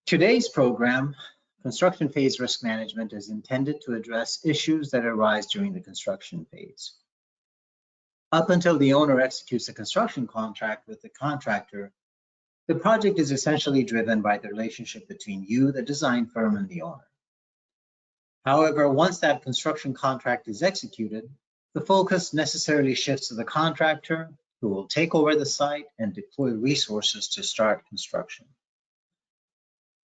Today's program, Construction Phase Risk Management, is intended to address issues that arise during the construction phase. Up until the owner executes a construction contract with the contractor, the project is essentially driven by the relationship between you, the design firm, and the owner. However, once that construction contract is executed, the focus necessarily shifts to the contractor, who will take over the site and deploy resources to start construction.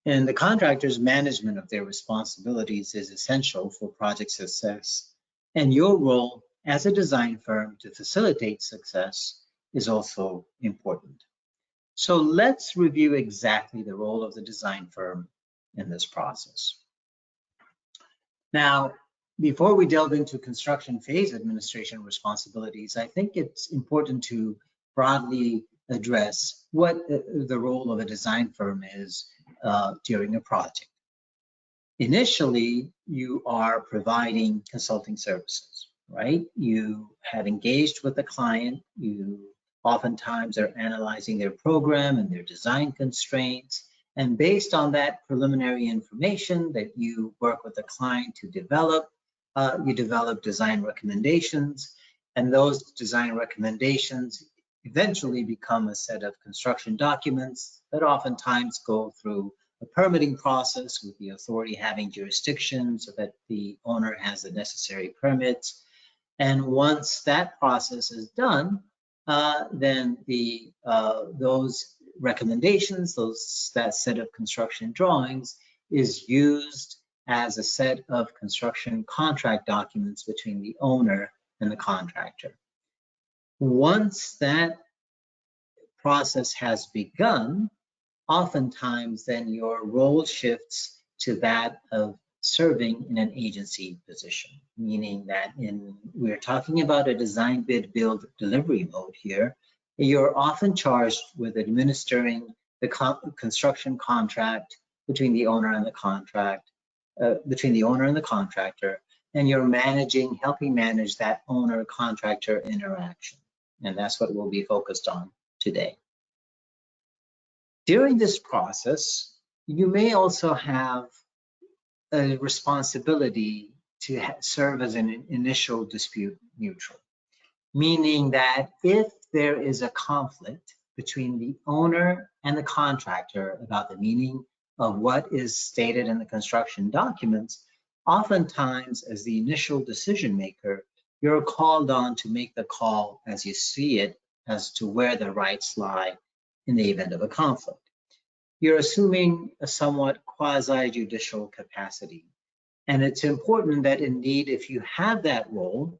And the contractor's management of their responsibilities is essential for project success, and your role as a design firm to facilitate success is also important. So let's review exactly the role of the design firm in this process. Now, before we delve into construction phase administration responsibilities, I think it's important to broadly address what the role of a design firm is during a project. Initially, you are providing consulting services, right? You have engaged with the client. You oftentimes are analyzing their program and their design constraints. And based on that preliminary information that you work with the client to develop, you develop design recommendations, and those design recommendations eventually become a set of construction documents that oftentimes go through a permitting process with the authority having jurisdiction so that the owner has the necessary permits. And once that process is done, then those recommendations, that set of construction drawings is used as a set of construction contract documents between the owner and the contractor. Once that process has begun, oftentimes then your role shifts to that of serving in an agency position, meaning that we're talking about a design, bid, build, delivery mode here. You're often charged with administering the construction contract between the owner and the contractor, and you're helping manage that owner-contractor interaction. And that's what we'll be focused on today. During this process, you may also have a responsibility to serve as an initial dispute neutral, meaning that if there is a conflict between the owner and the contractor about the meaning of what is stated in the construction documents, oftentimes as the initial decision maker, you're called on to make the call as you see it as to where the rights lie in the event of a conflict. You're assuming a somewhat quasi-judicial capacity. And it's important that indeed, if you have that role,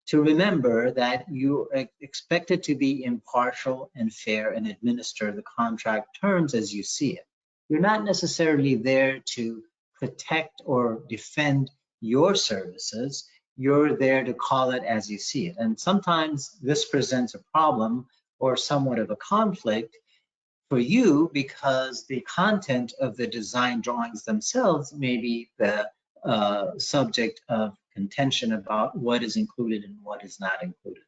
to remember that you are expected to be impartial and fair and administer the contract terms as you see it. You're not necessarily there to protect or defend your services. You're there to call it as you see it. And sometimes this presents a problem or somewhat of a conflict for you because the content of the design drawings themselves may be the subject of contention about what is included and what is not included.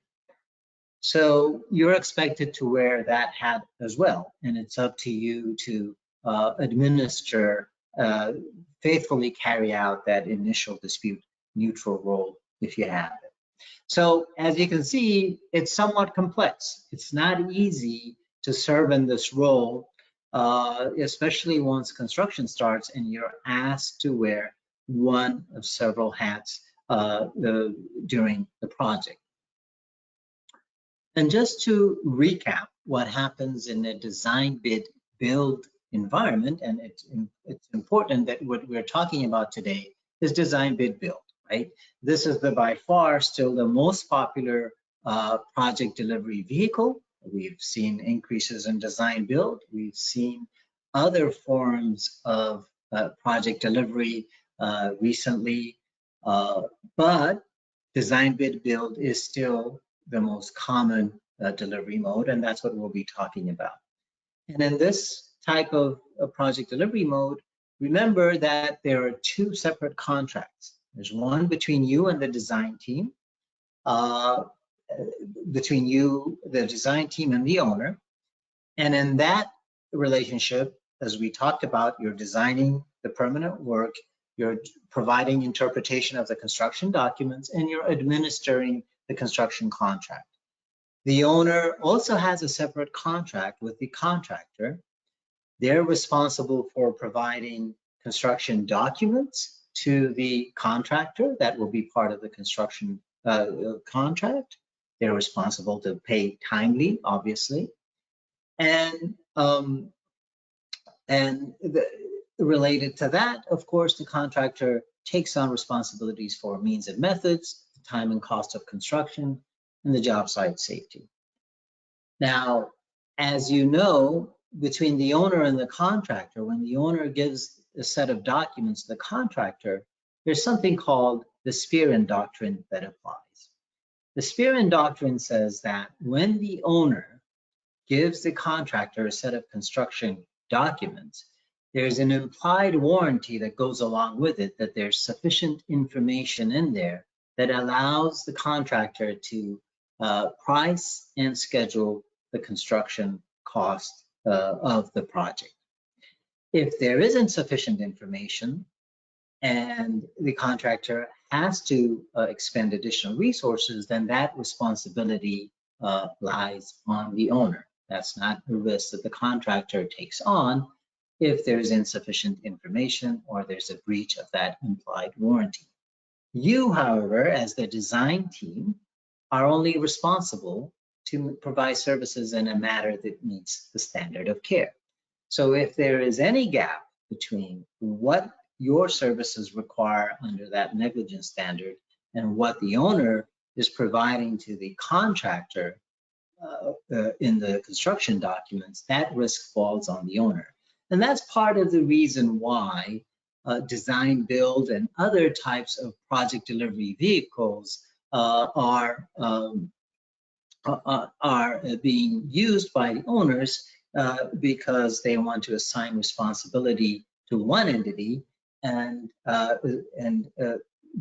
So you're expected to wear that hat as well, and it's up to you to administer, faithfully carry out that initial dispute neutral role if you have it. So as you can see, it's somewhat complex. It's not easy to serve in this role, especially once construction starts and you're asked to wear one of several hats during the project. And just to recap what happens in a design, bid, build environment, and it's important that what we're talking about today is design, bid, build, right? This is by far still the most popular project delivery vehicle. We've seen increases in design build. We've seen other forms of project delivery recently, but design, bid, build is still the most common delivery mode, and that's what we'll be talking about. And in this type of project delivery mode, remember that there are two separate contracts. There's one between you and the design team, between you, the design team, and the owner. And in that relationship, as we talked about, you're designing the permanent work, you're providing interpretation of the construction documents, and you're administering the construction contract. The owner also has a separate contract with the contractor. They're responsible for providing construction documents to the contractor that will be part of the construction contract. They're responsible to pay timely, obviously. And related to that, of course, the contractor takes on responsibilities for means and methods, the time and cost of construction, and the job site safety. Now, as you know, between the owner and the contractor, when the owner gives a set of documents to the contractor, there's something called the Spearman Doctrine that applies. The Spearman Doctrine says that when the owner gives the contractor a set of construction documents, there's an implied warranty that goes along with it that there's sufficient information in there that allows the contractor to price and schedule the construction cost of the project. If there isn't sufficient information and the contractor has to expend additional resources, then that responsibility lies on the owner. That's not a risk that the contractor takes on if there's insufficient information or there's a breach of that implied warranty. You, however, as the design team, are only responsible to provide services in a manner that meets the standard of care. So if there is any gap between what your services require under that negligence standard and what the owner is providing to the contractor in the construction documents, that risk falls on the owner. And that's part of the reason why design, build, and other types of project delivery vehicles are being used by the owners because they want to assign responsibility to one entity and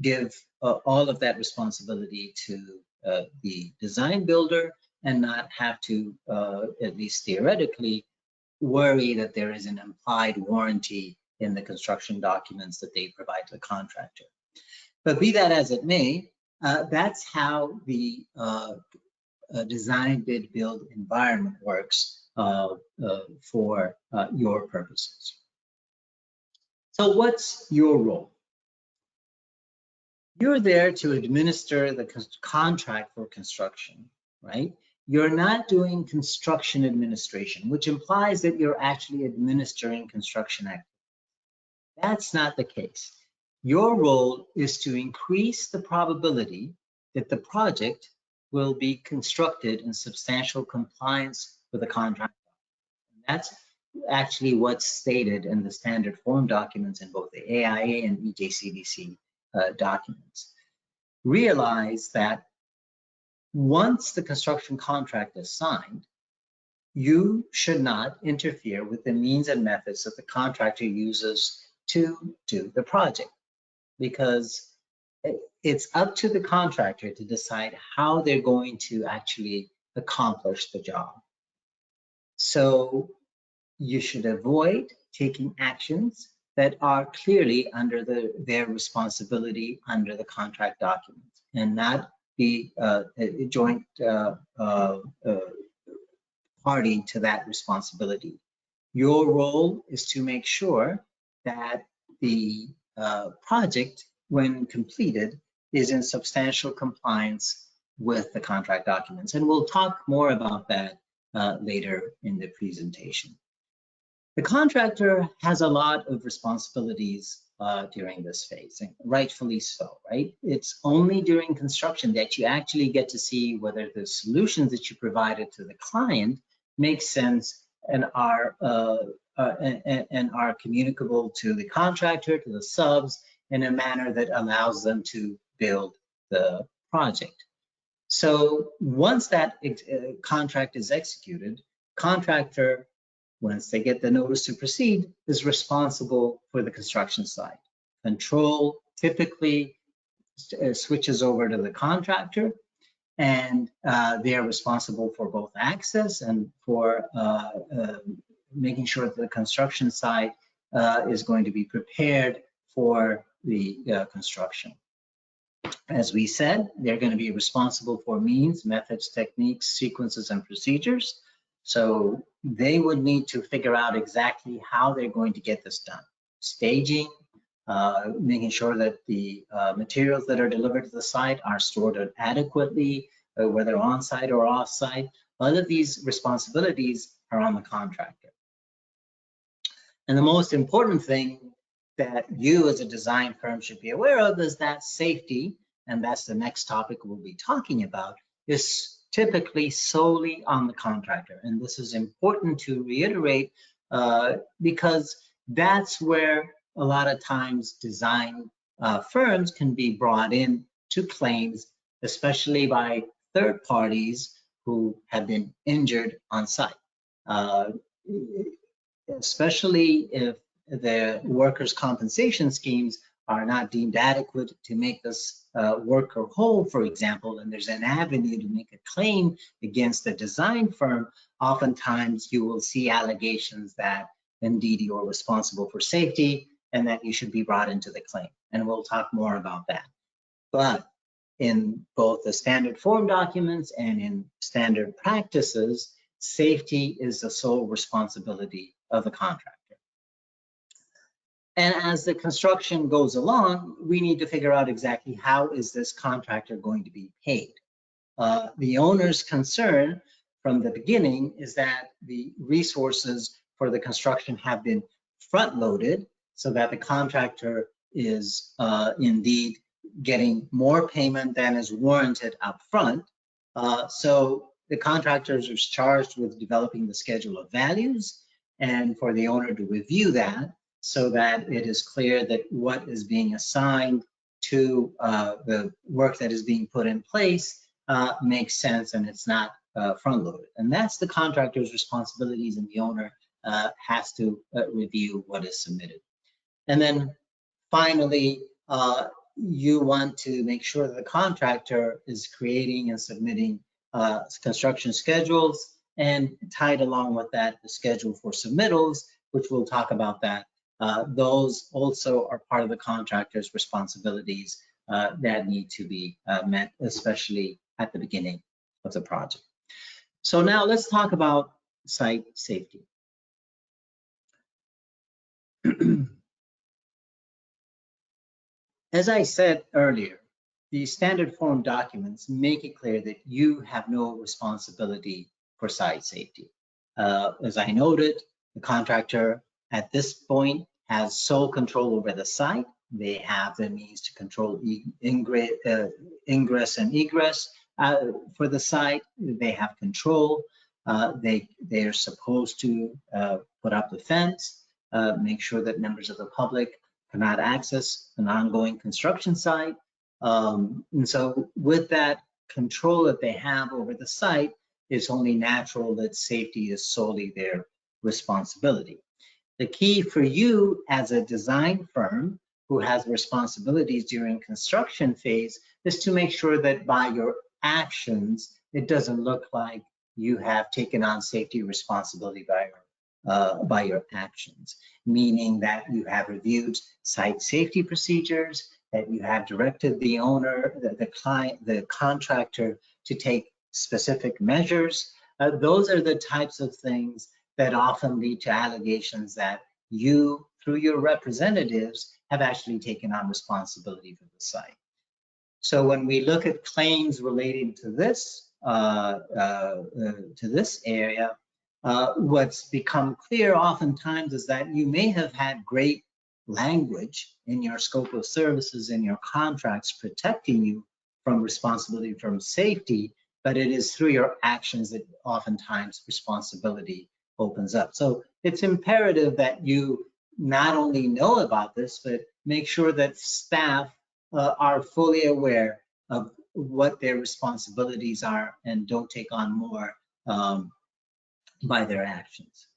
give all of that responsibility to the design builder and not have to, at least theoretically, worry that there is an implied warranty in the construction documents that they provide to the contractor. But be that as it may, that's how the design, bid, build environment works for your purposes. So what's your role? You're there to administer the contract for construction, right? You're not doing construction administration, which implies that you're actually administering construction activities. That's not the case. Your role is to increase the probability that the project will be constructed in substantial compliance with the contract. That's actually what's stated in the standard form documents in both the AIA and EJCDC documents. Realize that once the construction contract is signed, you should not interfere with the means and methods that the contractor uses to do the project, because it's up to the contractor to decide how they're going to actually accomplish the job. So you should avoid taking actions that are clearly under their responsibility under the contract documents and not be a joint party to that responsibility. Your role is to make sure that the project, when completed, is in substantial compliance with the contract documents. And we'll talk more about that later in the presentation. The contractor has a lot of responsibilities during this phase, and rightfully so, right? It's only during construction that you actually get to see whether the solutions that you provided to the client make sense and are communicable to the contractor, to the subs, in a manner that allows them to build the project. So once that contract is executed, contractor, once they get the notice to proceed, is responsible for the construction side. Control typically switches over to the contractor, and they are responsible for both access and for making sure that the construction site is going to be prepared for the construction. As we said, they're going to be responsible for means, methods, techniques, sequences, and procedures. So they would need to figure out exactly how they're going to get this done. Staging, making sure that the materials that are delivered to the site are stored adequately, whether on-site or off-site. All of these responsibilities are on the contractor. And the most important thing that you as a design firm should be aware of is that safety, and that's the next topic we'll be talking about, is typically solely on the contractor. And this is important to reiterate because that's where a lot of times design firms can be brought in to claims, especially by third parties who have been injured on site. Especially if the workers' compensation schemes are not deemed adequate to make this worker whole, for example, and there's an avenue to make a claim against the design firm, oftentimes you will see allegations that indeed you're responsible for safety and that you should be brought into the claim. And we'll talk more about that. But in both the standard form documents and in standard practices, safety is the sole responsibility of the contractor. And as the construction goes along, we need to figure out exactly how is this contractor going to be paid. The owner's concern from the beginning is that the resources for the construction have been front-loaded so that the contractor is indeed getting more payment than is warranted up front. So the contractor is charged with developing the schedule of values and for the owner to review that so that it is clear that what is being assigned to the work that is being put in place makes sense and it's not front-loaded. And that's the contractor's responsibilities, and the owner has to review what is submitted. And then finally, you want to make sure that the contractor is creating and submitting construction schedules, and tied along with that, the schedule for submittals, which we'll talk about that. Those also are part of the contractor's responsibilities that need to be met, especially at the beginning of the project. So now let's talk about site safety. As I said earlier, the standard form documents make it clear that you have no responsibility for site safety. As I noted, the contractor at this point has sole control over the site. They have the means to control ingress and egress for the site. They have control. They're supposed to put up the fence, make sure that members of the public cannot access an ongoing construction site. And so with that control that they have over the site, it's only natural that safety is solely their responsibility. The key for you as a design firm who has responsibilities during construction phase is to make sure that by your actions, it doesn't look like you have taken on safety responsibility by your actions, meaning that you have reviewed site safety procedures, that you have directed the owner, the client, the contractor to take specific measures. Those are the types of things that often lead to allegations that you, through your representatives, have actually taken on responsibility for the site. So when we look at claims relating to this area, what's become clear oftentimes is that you may have had great language in your scope of services and your contracts protecting you from responsibility from safety, but it is through your actions that oftentimes responsibility opens up. So it's imperative that you not only know about this, but make sure that staff are fully aware of what their responsibilities are and don't take on more by their actions.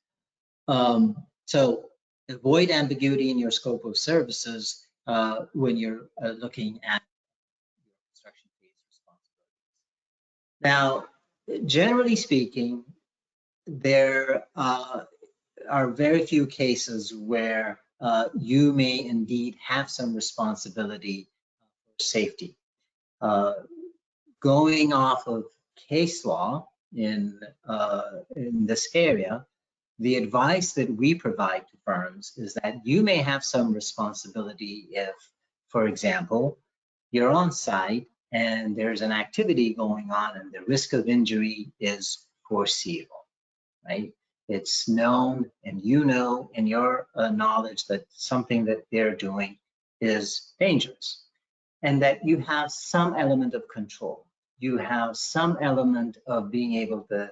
So avoid ambiguity in your scope of services when you're looking at your construction phase responsibilities. Now, generally speaking, there are very few cases where you may indeed have some responsibility for safety. Going off of case law in this area, the advice that we provide to firms is that you may have some responsibility if, for example, you're on site and there's an activity going on and the risk of injury is foreseeable, right? It's known and you know in your knowledge that something that they're doing is dangerous and that you have some element of control. You have some element of being able to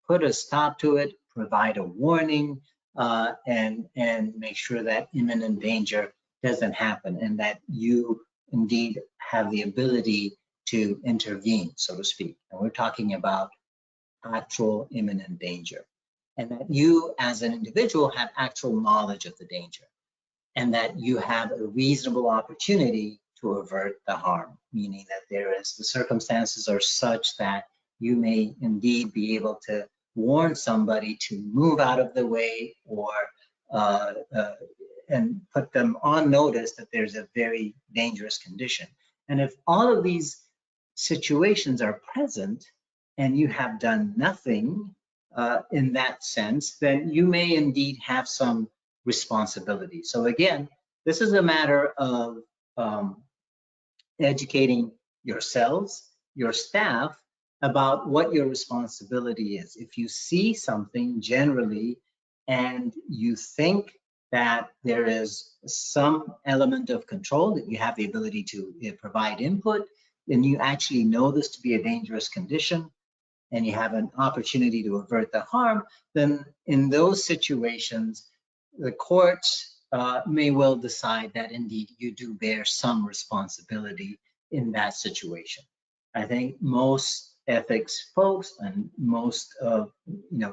put a stop to it, provide a warning, and make sure that imminent danger doesn't happen and that you indeed have the ability to intervene, so to speak. And we're talking about actual imminent danger. And that you as an individual have actual knowledge of the danger and that you have a reasonable opportunity to avert the harm, meaning that the circumstances are such that you may indeed be able to warn somebody to move out of the way or and put them on notice that there's a very dangerous condition. And if all of these situations are present and you have done nothing in that sense, then you may indeed have some responsibility. So again, this is a matter of educating yourselves, your staff, about what your responsibility is. If you see something generally and you think that there is some element of control, that you have the ability to provide input, then you actually know this to be a dangerous condition and you have an opportunity to avert the harm, then in those situations, the courts may well decide that indeed you do bear some responsibility in that situation. I think most ethics folks and most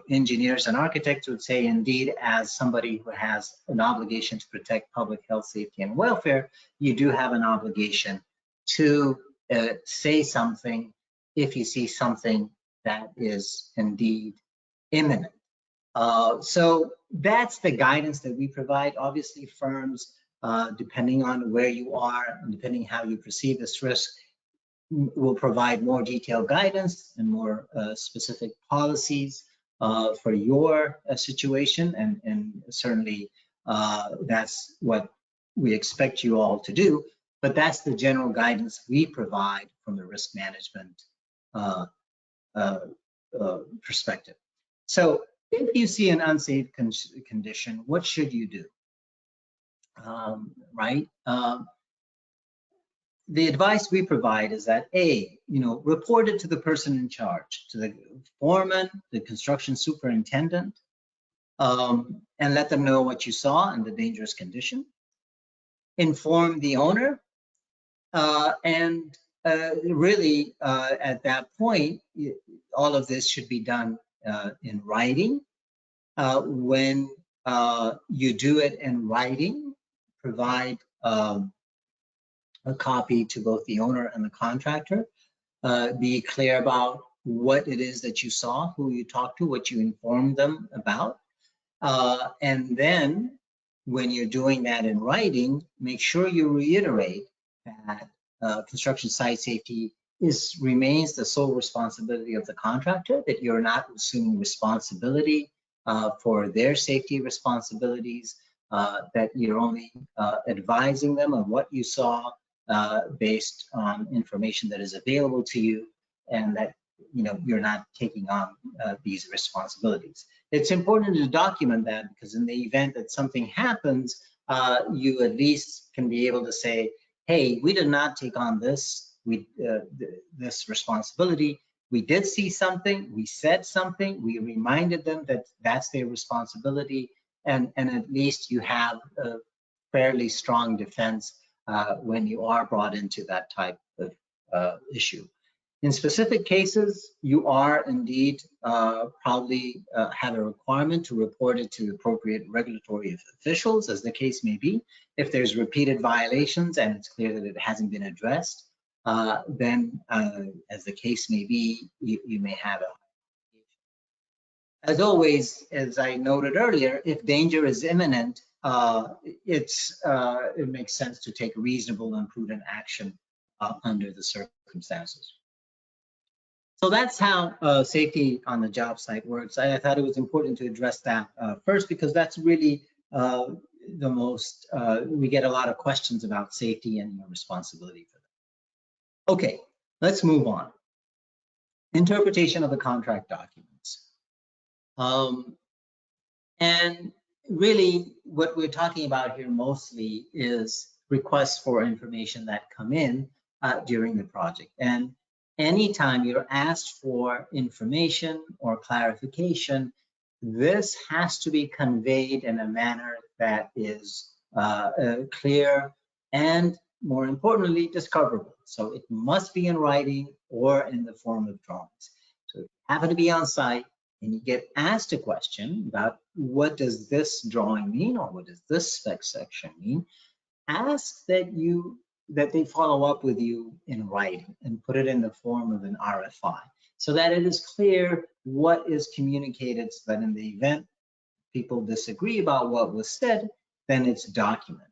engineers and architects would say indeed, as somebody who has an obligation to protect public health, safety, and welfare, you do have an obligation to say something if you see something that is indeed imminent. So that's the guidance that we provide. Obviously, firms, depending on where you are and depending how you perceive this risk, will provide more detailed guidance and more specific policies for your situation. And certainly that's what we expect you all to do. But that's the general guidance we provide from the risk management perspective. So if you see an unsafe condition, what should you do? Right? The advice we provide is that report it to the person in charge, to the foreman, the construction superintendent, and let them know what you saw and the dangerous condition. Inform the owner, and really at that point, all of this should be done in writing. When you do it in writing, provide a copy to both the owner and the contractor. Be clear about what it is that you saw, who you talked to, what you informed them about. And then when you're doing that in writing, make sure you reiterate that construction site safety remains the sole responsibility of the contractor, that you're not assuming responsibility for their safety responsibilities, that you're only advising them on what you saw based on information that is available to you, and that you're not taking on these responsibilities. It's important to document that, because in the event that something happens, you at least can be able to say, hey, we did not take on this responsibility. We did see something, we said something, we reminded them that that's their responsibility, and at least you have a fairly strong defense when you are brought into that type of issue. In specific cases, you are indeed probably have a requirement to report it to appropriate regulatory officials, as the case may be. If there's repeated violations and it's clear that it hasn't been addressed, then as the case may be, you may have a As always, as I noted earlier, if danger is imminent, it makes sense to take reasonable and prudent action under the circumstances. So that's how safety on the job site works. I thought it was important to address that first, because that's really the most, we get a lot of questions about safety and your responsibility for that. Okay, let's move on. Interpretation of the contract documents. And really what we're talking about here mostly is requests for information that come in during the project. And anytime you're asked for information or clarification, this has to be conveyed in a manner that is clear and, more importantly, discoverable. So it must be in writing or in the form of drawings. So if you happen to be on site and you get asked a question about what does this drawing mean or what does this spec section mean, ask that they follow up with you in writing and put it in the form of an RFI so that it is clear what is communicated, so that in the event people disagree about what was said, then it's documented.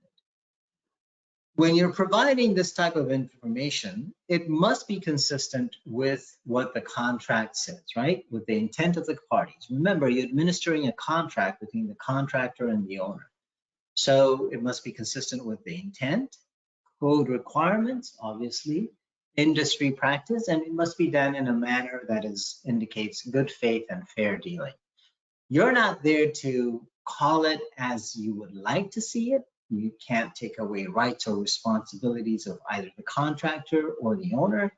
When you're providing this type of information, it must be consistent with what the contract says, right? With the intent of the parties. Remember, you're administering a contract between the contractor and the owner. So it must be consistent with the intent, code requirements, obviously, industry practice, and it must be done in a manner that indicates good faith and fair dealing. You're not there to call it as you would like to see it. You can't take away rights or responsibilities of either the contractor or the owner.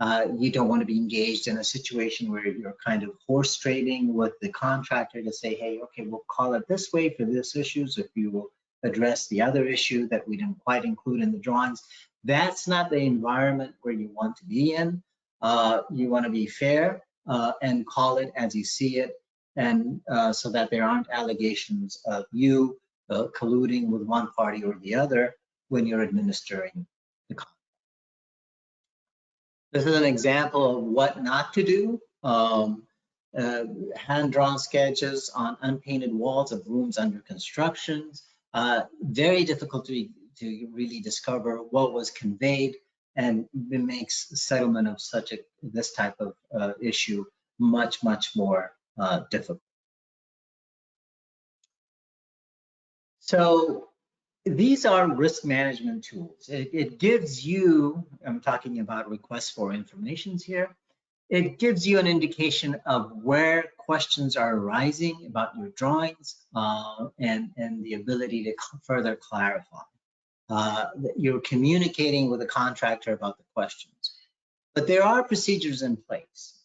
You don't want to be engaged in a situation where you're kind of horse trading with the contractor to say, hey, okay, we'll call it this way for this issue, so if you will address the other issue that we didn't quite include in the drawings. That's not the environment where you want to be in. You want to be fair and call it as you see it, and so that there aren't allegations of you colluding with one party or the other when you're administering the contract. This is an example of what not to do. Hand-drawn sketches on unpainted walls of rooms under construction. Very difficult to really discover what was conveyed, and it makes settlement of this type of issue much more difficult. So these are risk management tools. It gives you, I'm talking about requests for information here, it gives you an indication of where questions are arising about your drawings and the ability to further clarify. You're communicating with the contractor about the questions. But there are procedures in place.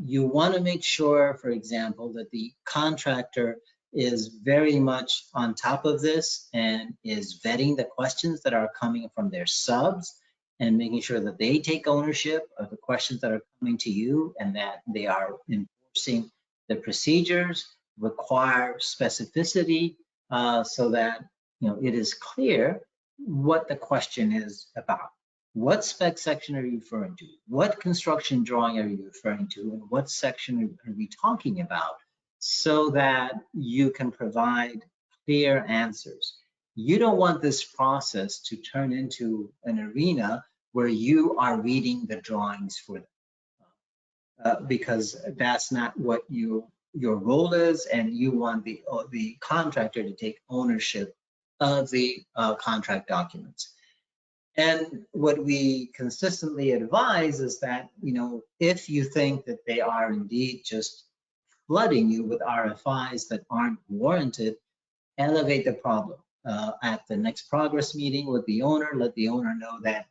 You want to make sure, for example, that the contractor is very much on top of this and is vetting the questions that are coming from their subs and making sure that they take ownership of the questions that are coming to you and that they are enforcing the procedures, require specificity so that it is clear what the question is about. What spec section are you referring to? What construction drawing are you referring to? And what section are we talking about? So that you can provide clear answers. You don't want this process to turn into an arena where you are reading the drawings for them, because that's not what your role is, and you want the contractor to take ownership of the contract documents. And what we consistently advise is that, if you think that they are indeed just flooding you with RFIs that aren't warranted, elevate the problem at the next progress meeting with the owner. Let the owner know that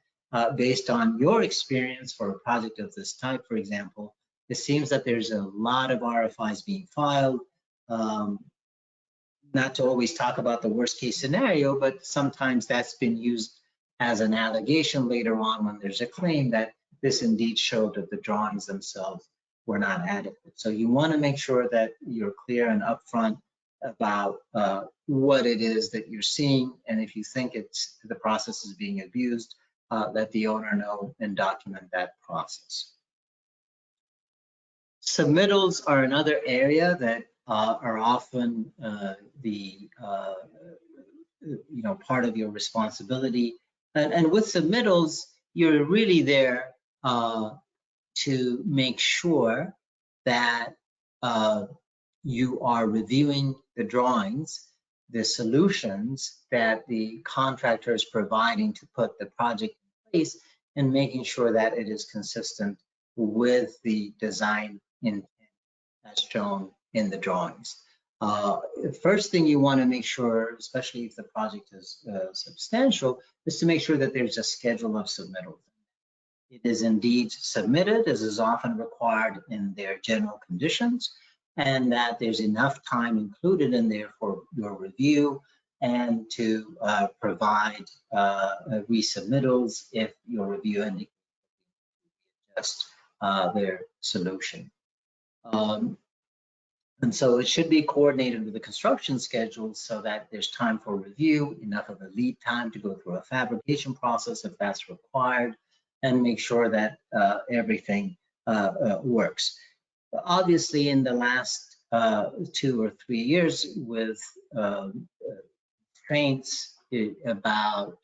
based on your experience for a project of this type, for example, it seems that there's a lot of RFIs being filed. Not to always talk about the worst case scenario, but sometimes that's been used as an allegation later on when there's a claim that this indeed showed that the drawings themselves were not adequate. So you want to make sure that you're clear and upfront about what it is that you're seeing, and if you think the process is being abused, let the owner know and document that process. Submittals are another area that are often part of your responsibility. And with submittals, you're really there to make sure that you are reviewing the drawings, the solutions that the contractor is providing to put the project in place, and making sure that it is consistent with the design intent as shown in the drawings. First thing you want to make sure, especially if the project is substantial, is to make sure that there's a schedule of submittals. It is indeed submitted, as is often required in their general conditions, and that there's enough time included in there for your review and to provide resubmittals if your review indicates just their solution. And so it should be coordinated with the construction schedule so that there's time for review, enough of a lead time to go through a fabrication process if that's required, and make sure that everything works. Obviously, in the last 2 or 3 years, with constraints about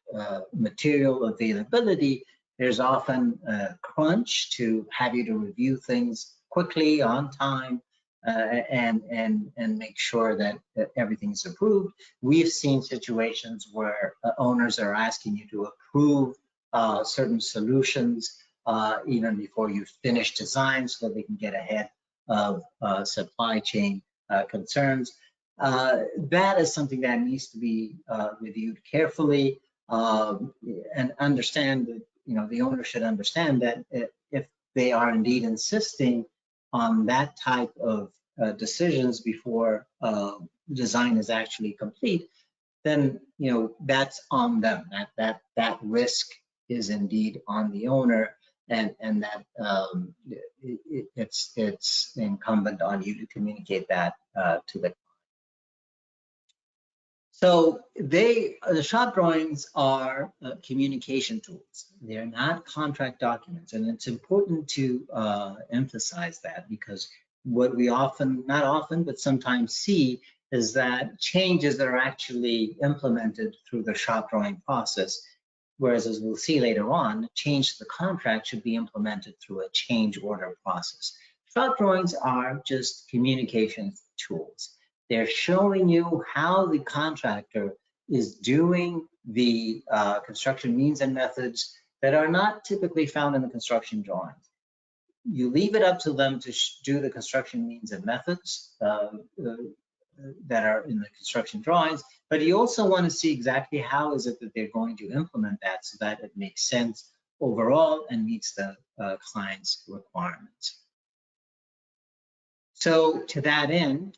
material availability, there's often a crunch to have you to review things quickly, on time, and make sure that everything's approved. We've seen situations where owners are asking you to approve certain solutions even before you finish design so that they can get ahead of supply chain concerns. That is something that needs to be reviewed carefully and understand that, the owner should understand that if they are indeed insisting on that type of decisions before design is actually complete, then that's on them. That risk is indeed on the owner, and that it's incumbent on you to communicate that to the client. So the shop drawings are communication tools. They're not contract documents, and it's important to emphasize that, because what we not often, but sometimes see is that changes that are actually implemented through the shop drawing process, whereas as we'll see later on, change to the contract should be implemented through a change order process. Shop drawings are just communication tools. They're showing you how the contractor is doing the construction means and methods that are not typically found in the construction drawings. You leave it up to them to do the construction means and methods that are in the construction drawings, but you also want to see exactly how is it that they're going to implement that so that it makes sense overall and meets the client's requirements. So to that end,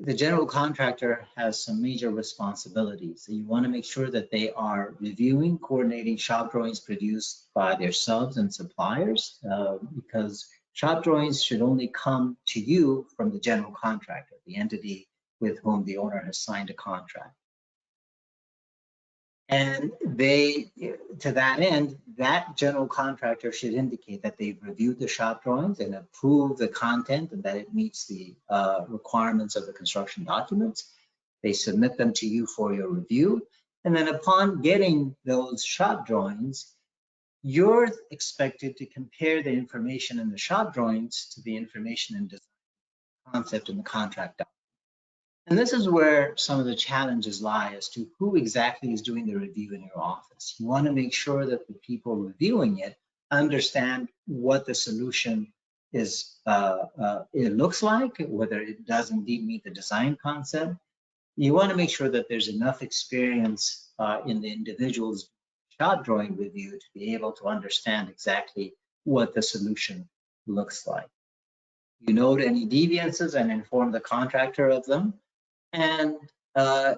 the general contractor has some major responsibilities. So you want to make sure that they are reviewing, coordinating shop drawings produced by their subs and suppliers, because shop drawings should only come to you from the general contractor, the entity with whom the owner has signed a contract. And to that end, that general contractor should indicate that they've reviewed the shop drawings and approved the content and that it meets the requirements of the construction documents. They submit them to you for your review. And then upon getting those shop drawings, you're expected to compare the information in the shop drawings to the information in design concept in the contract document. And this is where some of the challenges lie as to who exactly is doing the review in your office. You want to make sure that the people reviewing it understand what the solution is, it looks like, whether it does indeed meet the design concept. You want to make sure that there's enough experience in the individual's shop drawing review to be able to understand exactly what the solution looks like. You note any deviances and inform the contractor of them. And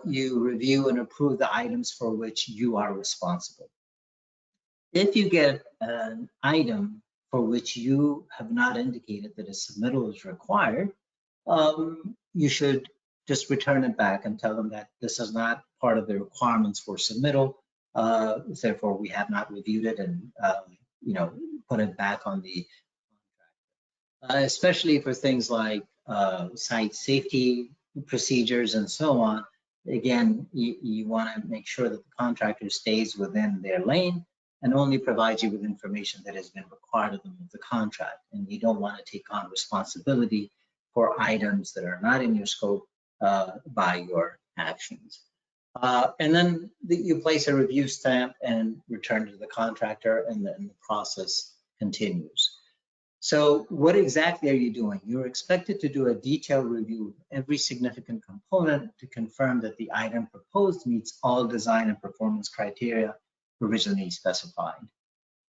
you review and approve the items for which you are responsible. If you get an item for which you have not indicated that a submittal is required, you should just return it back and tell them that this is not part of the requirements for submittal. Therefore, we have not reviewed it, and put it back on the especially for things like site safety procedures and so on. Again, you want to make sure that the contractor stays within their lane and only provides you with information that has been required of them with the contract. And you don't want to take on responsibility for items that are not in your scope by your actions. And then you place a review stamp and return to the contractor, and the process continues. So what exactly are you doing? You're expected to do a detailed review of every significant component to confirm that the item proposed meets all design and performance criteria originally specified.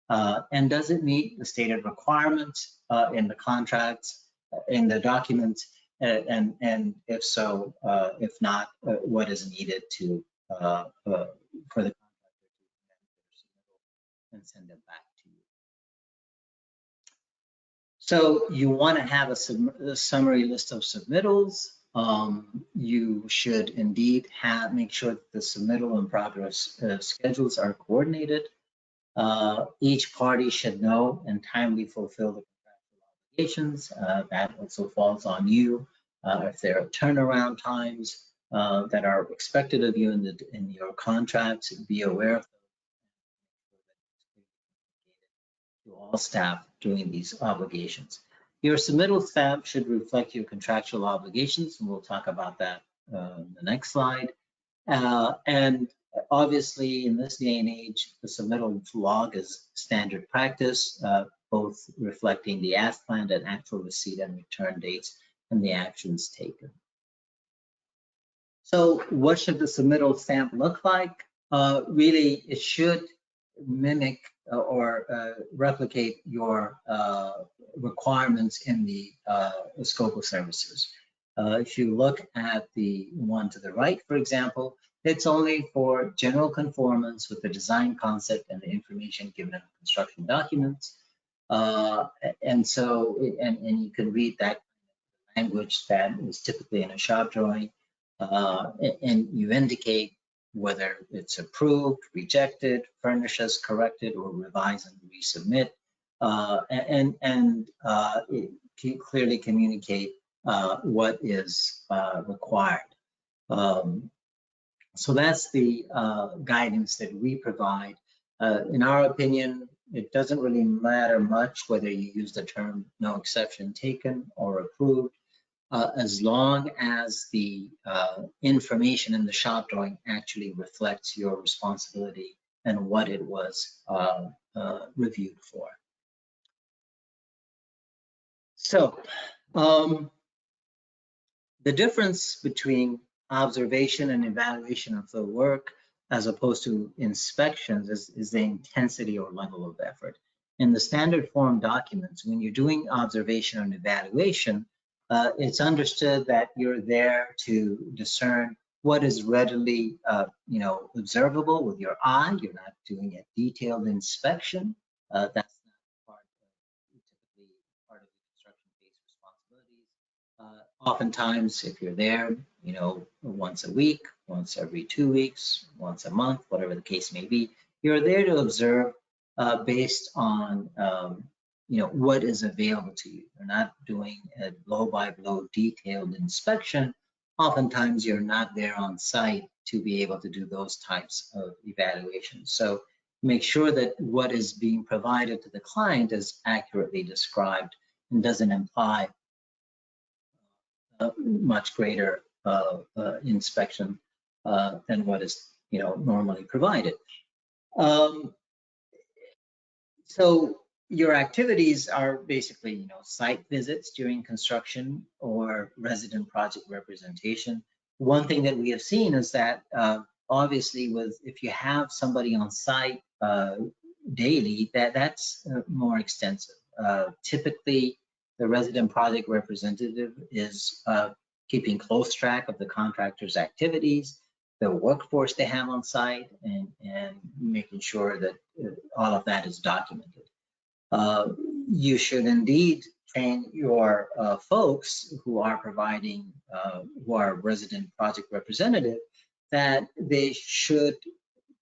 And does it meet the stated requirements in the contracts, in the documents, and if so, if not, what is needed to for the contractor to and send it back to you. So you want to have a summary list of submittals. You should indeed make sure that the submittal and progress schedules are coordinated. Each party should know and timely fulfill the contractual obligations. That also falls on you. If there are turnaround times that are expected of you in your contracts, be aware of those to all staff doing these obligations. Your submittal stamp should reflect your contractual obligations, and we'll talk about that in the next slide. And obviously, in this day and age, the submittal log is standard practice, both reflecting the as planned and actual receipt and return dates and the actions taken. So what should the submittal stamp look like? Really, it should mimic or replicate your requirements in the scope of services. If you look at the one to the right, for example, it's only for general conformance with the design concept and the information given in the construction documents. And you can read that language that is typically in a shop drawing, and you indicate whether it's approved, rejected, furnished as corrected, or revise and resubmit, it clearly communicate what is required. So that's the guidance that we provide. In our opinion, it doesn't really matter much whether you use the term no exception taken or approved, as long as the information in the shop drawing actually reflects your responsibility and what it was reviewed for. So the difference between observation and evaluation of the work as opposed to inspections is the intensity or level of effort. In the standard form documents, when you're doing observation and evaluation, it's understood that you're there to discern what is readily observable with your eye. You're not doing a detailed inspection. That's not typically part of the construction-based responsibilities. Oftentimes, if you're there, once a week, once every 2 weeks, once a month, whatever the case may be, you're there to observe based on what is available to you. You're not doing a blow-by-blow detailed inspection. Oftentimes, you're not there on site to be able to do those types of evaluations. So make sure that what is being provided to the client is accurately described and doesn't imply much greater inspection than what is normally provided. So your activities are basically site visits during construction or resident project representation. One thing that we have seen is that obviously if you have somebody on site daily, that's more extensive. Typically, the resident project representative is keeping close track of the contractor's activities, the workforce they have on site, and making sure that all of that is documented. You should indeed train your folks who are providing, who are resident project representative, that they should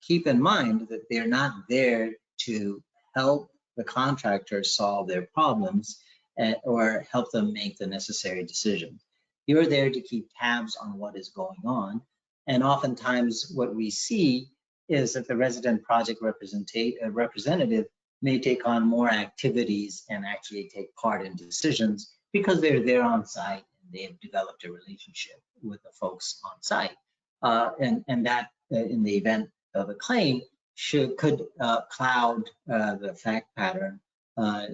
keep in mind that they're not there to help the contractor solve their problems. or help them make the necessary decisions. You're there to keep tabs on what is going on. And oftentimes what we see is that the resident project representative may take on more activities and actually take part in decisions because they're there on site and they have developed a relationship with the folks on site. And that in the event of a claim could cloud the fact pattern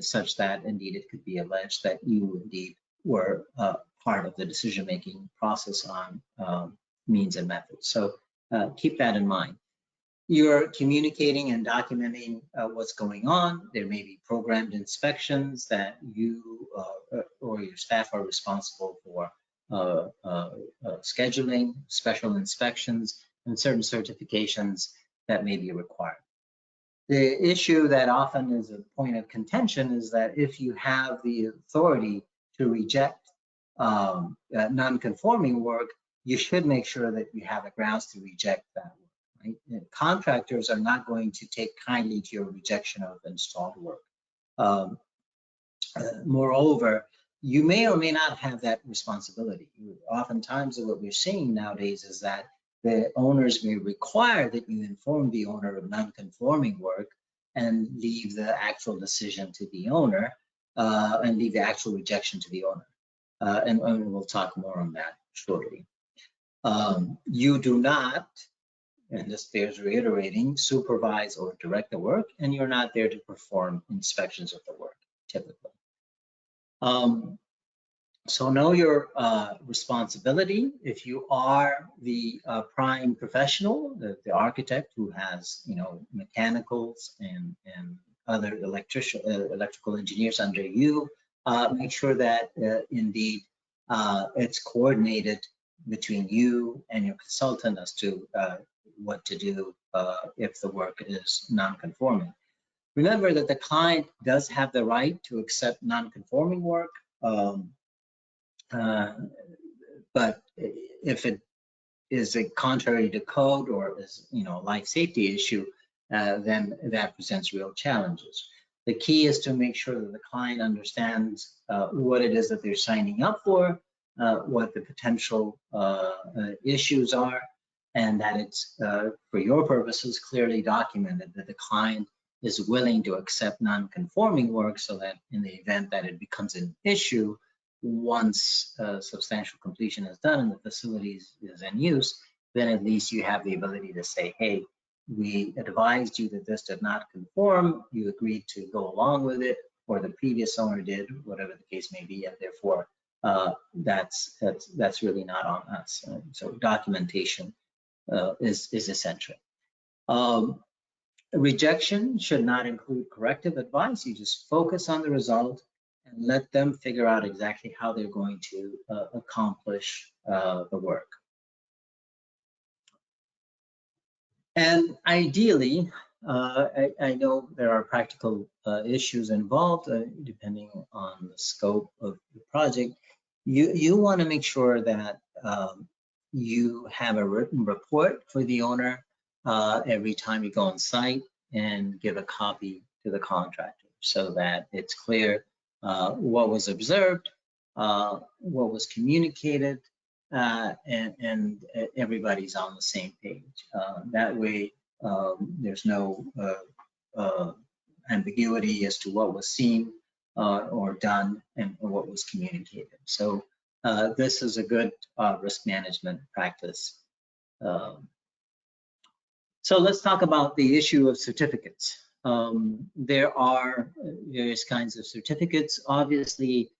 such that indeed it could be alleged that you indeed were part of the decision-making process on means and methods. So keep that in mind. You're communicating and documenting what's going on. There may be programmed inspections that you or your staff are responsible for scheduling, special inspections, and certain certifications that may be required. The issue that often is a point of contention is that if you have the authority to reject non-conforming work, you should make sure that you have the grounds to reject that work. Right? And contractors are not going to take kindly to your rejection of installed work. Moreover, you may or may not have that responsibility. Oftentimes what we're seeing nowadays is that the owners may require that you inform the owner of non-conforming work and leave the actual decision to the owner and leave the actual rejection to the owner. And we'll talk more on that shortly. You do not, and this bears reiterating, supervise or direct the work, and you're not there to perform inspections of the work, typically. So know your responsibility. If you are the prime professional, the architect who has, mechanicals and other electrical engineers under you, make sure that indeed it's coordinated between you and your consultant as to what to do if the work is non-conforming. Remember that the client does have the right to accept non-conforming work, but if it is a contrary to code or is a life safety issue, then that presents real challenges. The key is to make sure that the client understands what it is that they're signing up for, what the potential issues are, and that it's, for your purposes, clearly documented that the client is willing to accept non-conforming work so that in the event that it becomes an issue, once substantial completion is done and the facility is in use, then at least you have the ability to say, hey, we advised you that this did not conform, you agreed to go along with it, or the previous owner did, whatever the case may be, and therefore that's really not on us. So documentation is essential. Rejection should not include corrective advice. You just focus on the result and let them figure out exactly how they're going to accomplish the work. And ideally, I know there are practical issues involved depending on the scope of the project. You want to make sure that you have a written report for the owner every time you go on site and give a copy to the contractor so that it's clear what was observed, what was communicated, and everybody's on the same page. That way, there's no ambiguity as to what was seen or done and what was communicated. So this is a good risk management practice. So let's talk about the issue of certificates. There are various kinds of certificates. Obviously,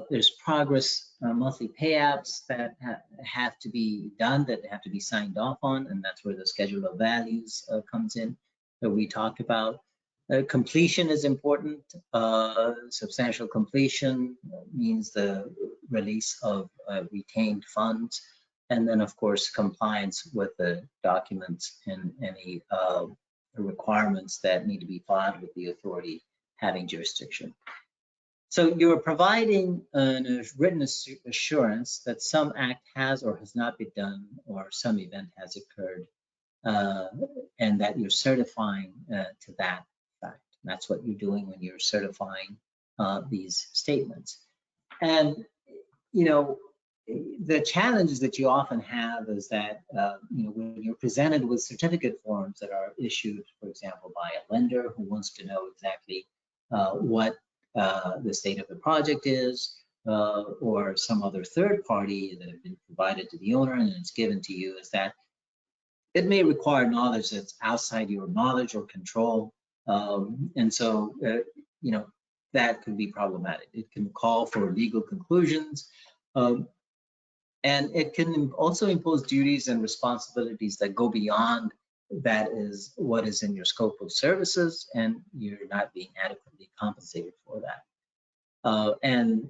there's progress monthly payouts that have to be done, that have to be signed off on, and that's where the schedule of values comes in that we talked about. Completion is important. Substantial completion means the release of retained funds. And then, of course, compliance with the documents and any requirements that need to be filed with the authority having jurisdiction. So you're providing a written assurance that some act has or has not been done or some event has occurred, and that you're certifying to that fact. That's what you're doing when you're certifying these statements. And, you know, the challenges that you often have is that, you know, when you're presented with certificate forms that are issued, for example, by a lender who wants to know exactly what the state of the project is, or some other third party that have been provided to the owner and it's given to you, is that it may require knowledge that's outside your knowledge or control. And so, you know, that could be problematic. It can call for legal conclusions. And it can also impose duties and responsibilities that go beyond that is what is in your scope of services, and you're not being adequately compensated for that. And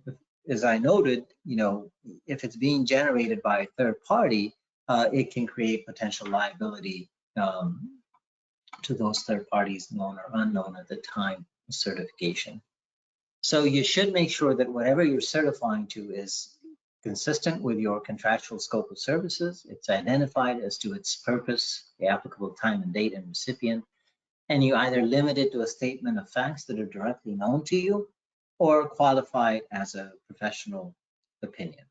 as I noted, you know, if it's being generated by a third party, it can create potential liability to those third parties, known or unknown at the time of certification. So you should make sure that whatever you're certifying to is consistent with your contractual scope of services. It's identified as to its purpose, the applicable time and date and recipient, and you either limit it to a statement of facts that are directly known to you or qualify it as a professional opinion.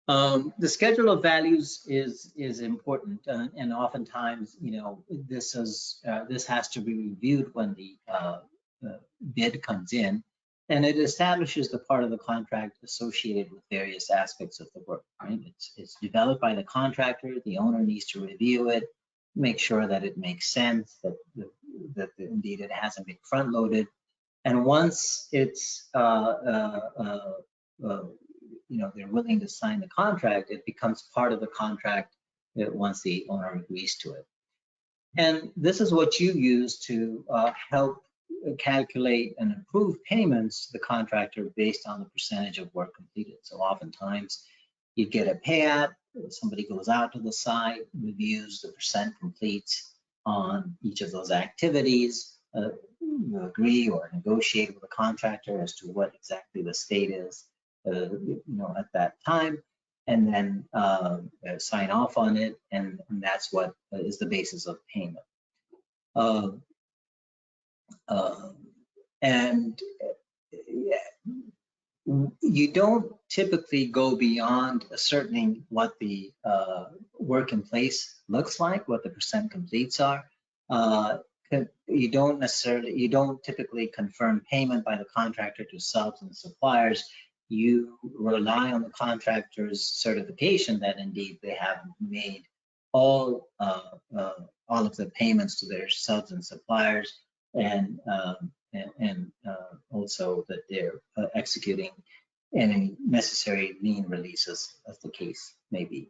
The schedule of values is important, and oftentimes, you know, this has to be reviewed when the bid comes in, and it establishes the part of the contract associated with various aspects of the work. Right? It's developed by the contractor. The owner needs to review it, make sure that it makes sense, that indeed it hasn't been front loaded, and once it's you know, they're willing to sign the contract, it becomes part of the contract once the owner agrees to it. And this is what you use to help calculate and approve payments to the contractor based on the percentage of work completed. So oftentimes you get a payout, somebody goes out to the site, reviews the percent completes on each of those activities, you agree or negotiate with the contractor as to what exactly the state is, you know, at that time, and then sign off on it, and that's what is the basis of payment. And you don't typically go beyond ascertaining what the work in place looks like, what the percent completes are. You don't typically confirm payment by the contractor to subs and suppliers. You rely on the contractor's certification that indeed they have made all of the payments to their subs and suppliers, and also that they're executing any necessary lien releases, as the case may be.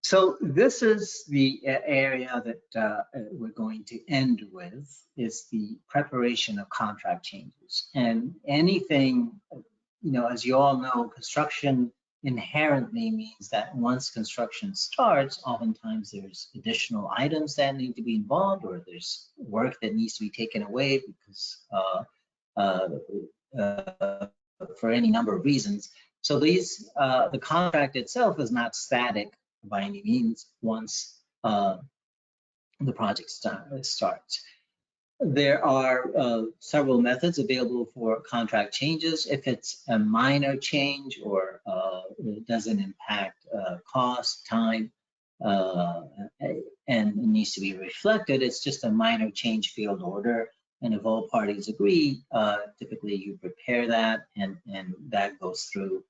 So this is the area that we're going to end with, is the preparation of contract changes. And anything, you know, as you all know, construction inherently means that once construction starts, oftentimes there's additional items that need to be involved, or there's work that needs to be taken away because for any number of reasons. So these, the contract itself is not static by any means once the project starts. There are several methods available for contract changes. If it's a minor change or it doesn't impact cost, time, and it needs to be reflected, it's just a minor change field order. And if all parties agree, typically you prepare that, and that goes through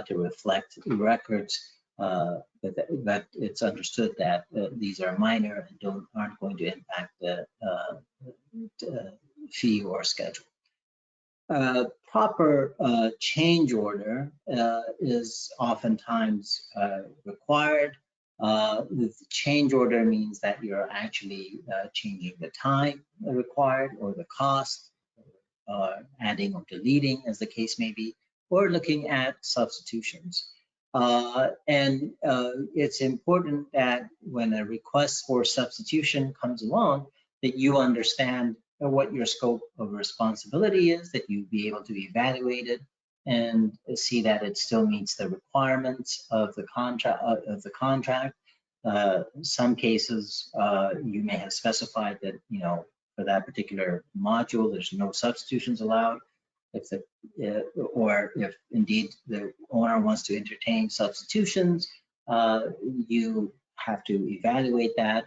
to reflect records that it's understood that these are minor and aren't going to impact the fee or schedule. Proper change order is oftentimes required. The change order means that you're actually changing the time required, or the cost, adding or deleting as the case may be, or looking at substitutions. And it's important that when a request for substitution comes along, that you understand what your scope of responsibility is, that you be able to evaluate it and see that it still meets the requirements of the contract. Some cases you may have specified that, you know, for that particular module. There's no substitutions allowed. If the, or if indeed the owner wants to entertain substitutions, you have to evaluate that,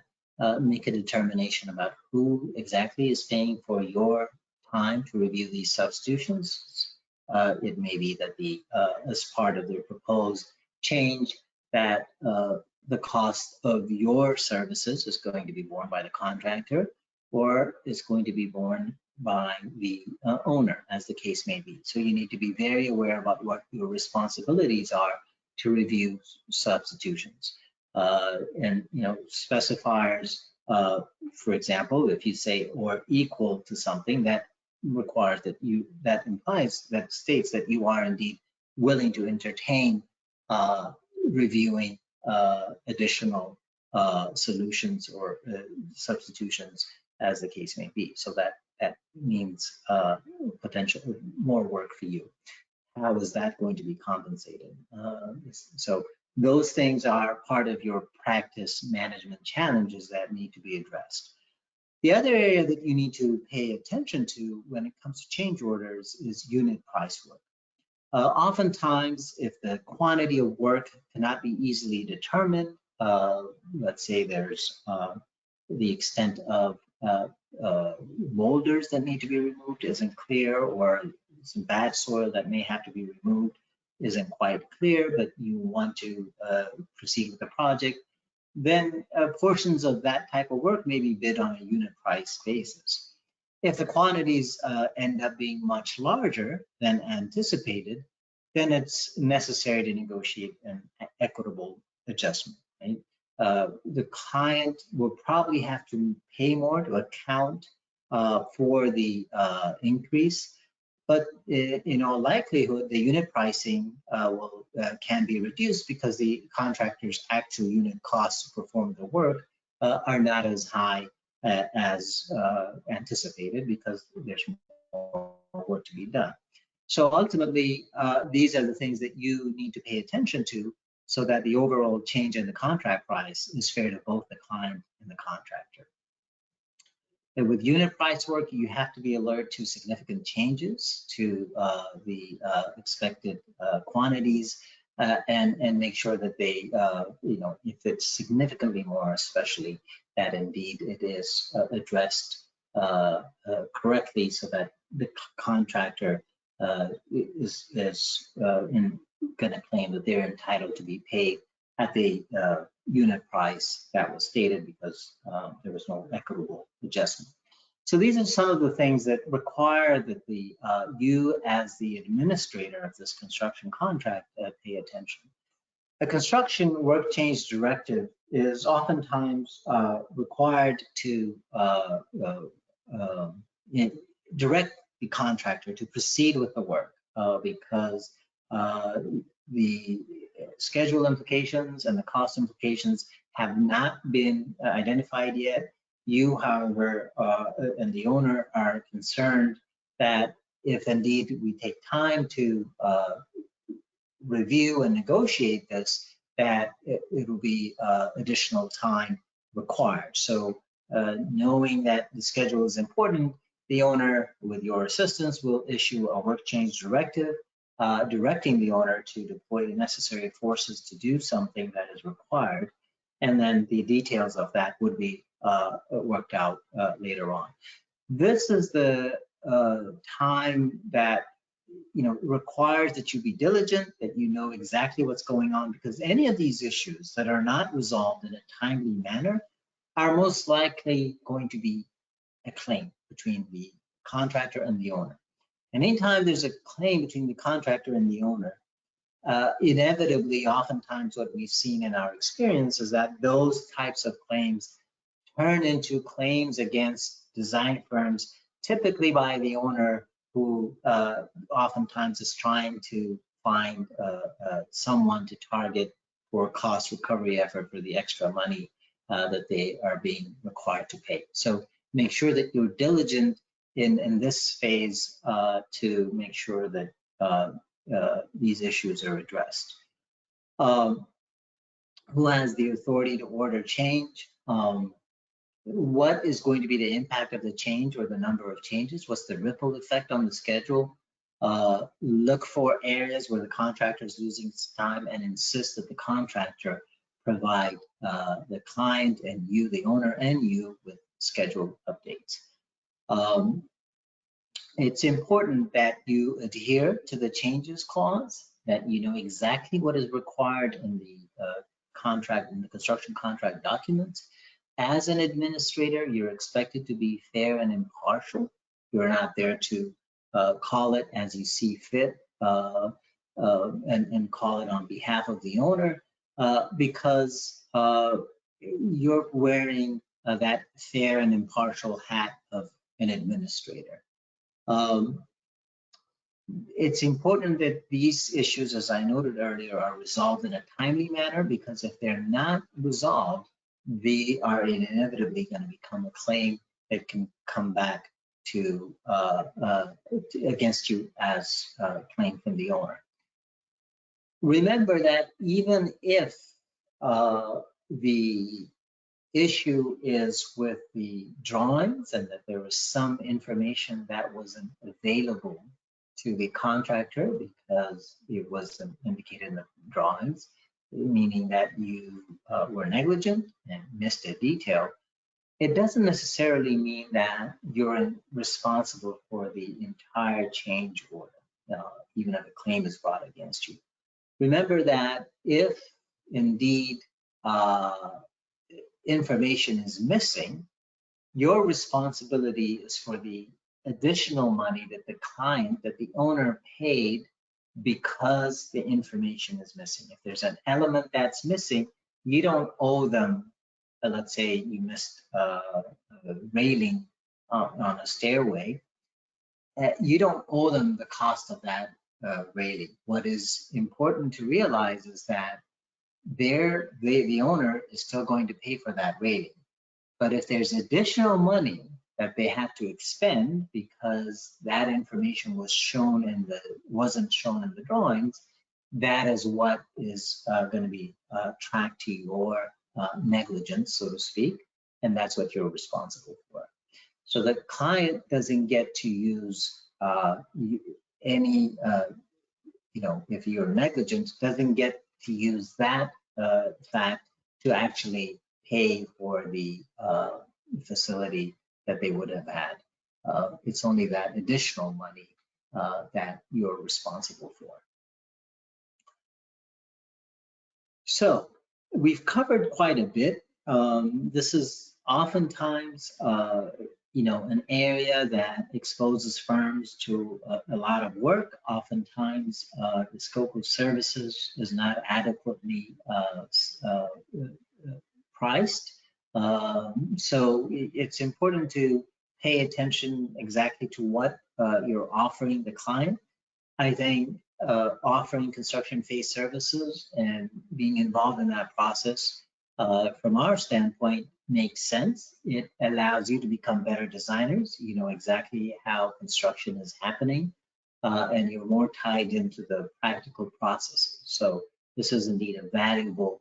make a determination about who exactly is paying for your time to review these substitutions. It may be that as part of the proposed change, that the cost of your services is going to be borne by the contractor, or is going to be borne by the owner, as the case may be. So you need to be very aware about what your responsibilities are to review substitutions. And specifiers, for example, if you say or equal to something, that requires that implies, that states that you are indeed willing to entertain reviewing additional solutions or substitutions, as the case may be. So that means potential more work for you. How is that going to be compensated? So those things are part of your practice management challenges that need to be addressed. The other area that you need to pay attention to when it comes to change orders is unit price work. Oftentimes, if the quantity of work cannot be easily determined, let's say there's the extent of boulders that need to be removed isn't clear, or some bad soil that may have to be removed isn't quite clear, but you want to proceed with the project, then portions of that type of work may be bid on a unit price basis. If the quantities end up being much larger than anticipated, then it's necessary to negotiate an equitable adjustment, right? The client will probably have to pay more to account for the increase, but in all likelihood, the unit pricing can be reduced because the contractor's actual unit costs to perform the work are not as high as anticipated, because there's more work to be done. So ultimately, these are the things that you need to pay attention to, so that the overall change in the contract price is fair to both the client and the contractor. And with unit price work, you have to be alert to significant changes to the expected quantities, and make sure that they, if it's significantly more, especially, that indeed it is addressed correctly, so that the contractor is going to claim that they're entitled to be paid at the unit price that was stated, because there was no equitable adjustment. So these are some of the things that require that you as the administrator of this construction contract pay attention. A construction work change directive is oftentimes required to direct the contractor to proceed with the work, because the schedule implications and the cost implications have not been identified yet. You, however, and the owner are concerned that if indeed we take time to review and negotiate this, that it will be additional time required. So knowing that the schedule is important, the owner, with your assistance, will issue a work change directive, directing the owner to deploy the necessary forces to do something that is required, and then the details of that would be worked out later on. This is the time that requires that you be diligent, that you know exactly what's going on, because any of these issues that are not resolved in a timely manner are most likely going to be a claim between the contractor and the owner. And anytime there's a claim between the contractor and the owner, inevitably, oftentimes what we've seen in our experience is that those types of claims turn into claims against design firms, typically by the owner, who oftentimes is trying to find someone to target for a cost recovery effort for the extra money that they are being required to pay. So make sure that you're diligent in this phase to make sure that these issues are addressed. Who has the authority to order change? what is going to be the impact of the change or the number of changes? What's the ripple effect on the schedule? Look for areas where the contractor is losing time and insist that the contractor provide the client and you, the owner, and you with schedule updates. It's important that you adhere to the changes clause, that you know exactly what is required in the contract, in the construction contract documents. As an administrator, you're expected to be fair and impartial. You're not there to call it as you see fit and call it on behalf of the owner because you're wearing that fair and impartial hat of an administrator. It's important that these issues, as I noted earlier, are resolved in a timely manner, because if they're not resolved, they are inevitably going to become a claim that can come back to against you as a claim from the owner. Remember that even if the issue is with the drawings and that there was some information that wasn't available to the contractor because it wasn't indicated in the drawings, meaning that you were negligent and missed a detail, it doesn't necessarily mean that you're responsible for the entire change order, even if a claim is brought against you. Remember that if indeed information is missing, your responsibility is for the additional money that the client, that the owner paid because the information is missing. If there's an element that's missing, you don't owe them, let's say you missed a railing on a stairway, you don't owe them the cost of that railing. What is important to realize is that the owner is still going to pay for that railing. But if there's additional money that they have to expend because that information was wasn't shown in the drawings, that is what is going to be tracked to your negligence, so to speak, and that's what you're responsible for. So the client doesn't get to use any, if you're negligent, doesn't get to use that fact to actually pay for the facility that they would have had. It's only that additional money that you're responsible for. So we've covered quite a bit. This is oftentimes an area that exposes firms to a lot of work. Oftentimes, the scope of services is not adequately priced. So it's important to pay attention exactly to what you're offering the client. I think offering construction phase services and being involved in that process from our standpoint makes sense. It allows you to become better designers. You know exactly how construction is happening and you're more tied into the practical processes. So this is indeed a valuable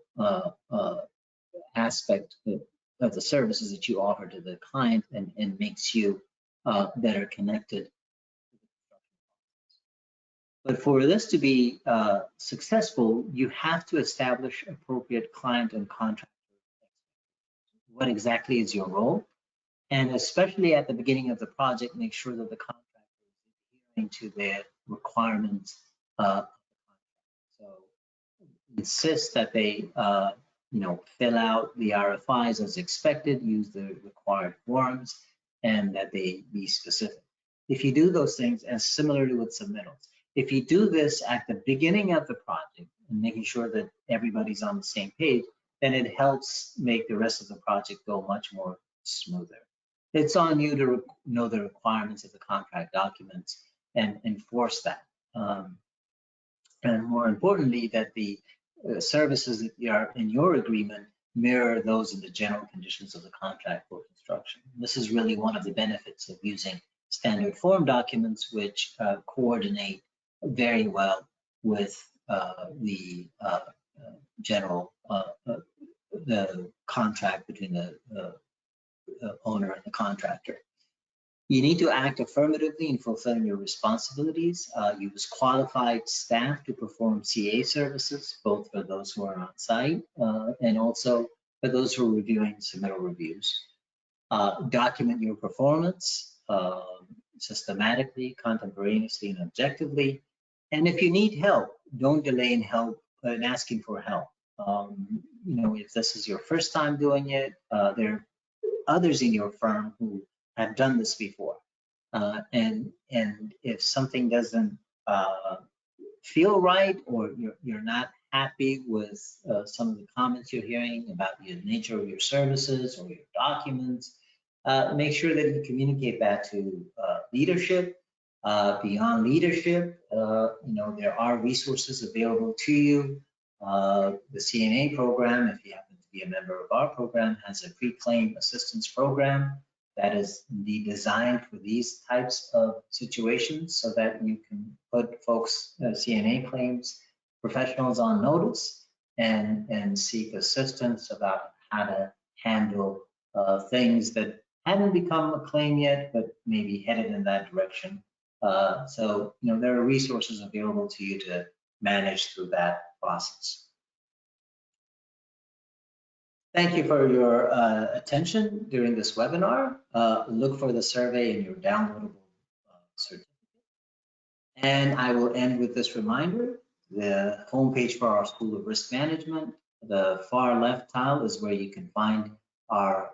aspect of the services that you offer to the client and makes you better connected. But for this to be successful, you have to establish appropriate client and contractor. What exactly is your role? And especially at the beginning of the project, make sure that the contractor is adhering to the requirements of the contract. So insist that they fill out the RFIs as expected, use the required forms, and that they be specific. If you do those things, and similarly with submittals, if you do this at the beginning of the project and making sure that everybody's on the same page, then it helps make the rest of the project go much more smoother. It's on you to know the requirements of the contract documents and enforce that. And more importantly, that the services that are in your agreement mirror those in the general conditions of the contract for construction. This is really one of the benefits of using standard form documents, which coordinate very well with the general the contract between the owner and the contractor. You need to act affirmatively in fulfilling your responsibilities. Use qualified staff to perform CA services, both for those who are on site and also for those who are reviewing submittal reviews. Document your performance systematically, contemporaneously, and objectively. And if you need help, don't delay in asking for help. If this is your first time doing it, there are others in your firm who have done this before. And if something doesn't feel right, or you're not happy with some of the comments you're hearing about the nature of your services or your documents, make sure that you communicate that to leadership. Beyond leadership, there are resources available to you. The CNA program, if you happen to be a member of our program, has a pre-claim assistance program that is indeed designed for these types of situations, so that you can put folks, CNA claims professionals, on notice and seek assistance about how to handle things that haven't become a claim yet, but maybe headed in that direction. So there are resources available to you to manage through that process. Thank you for your attention during this webinar. Look for the survey in your downloadable certificate. And I will end with this reminder: the homepage for our School of Risk Management, the far left tile is where you can find our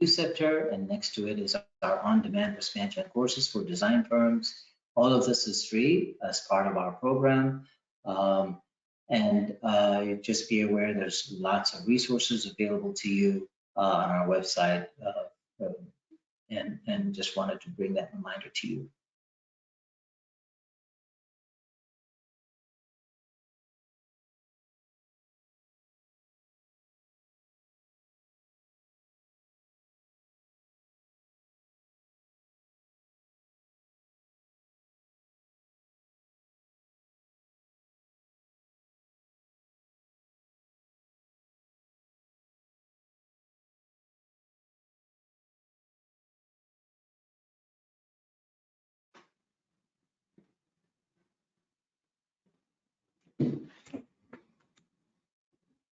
review center, and next to it is our on-demand risk management courses for design firms. All of this is free as part of our program. Just be aware there's lots of resources available to you on our website, and just wanted to bring that reminder to you.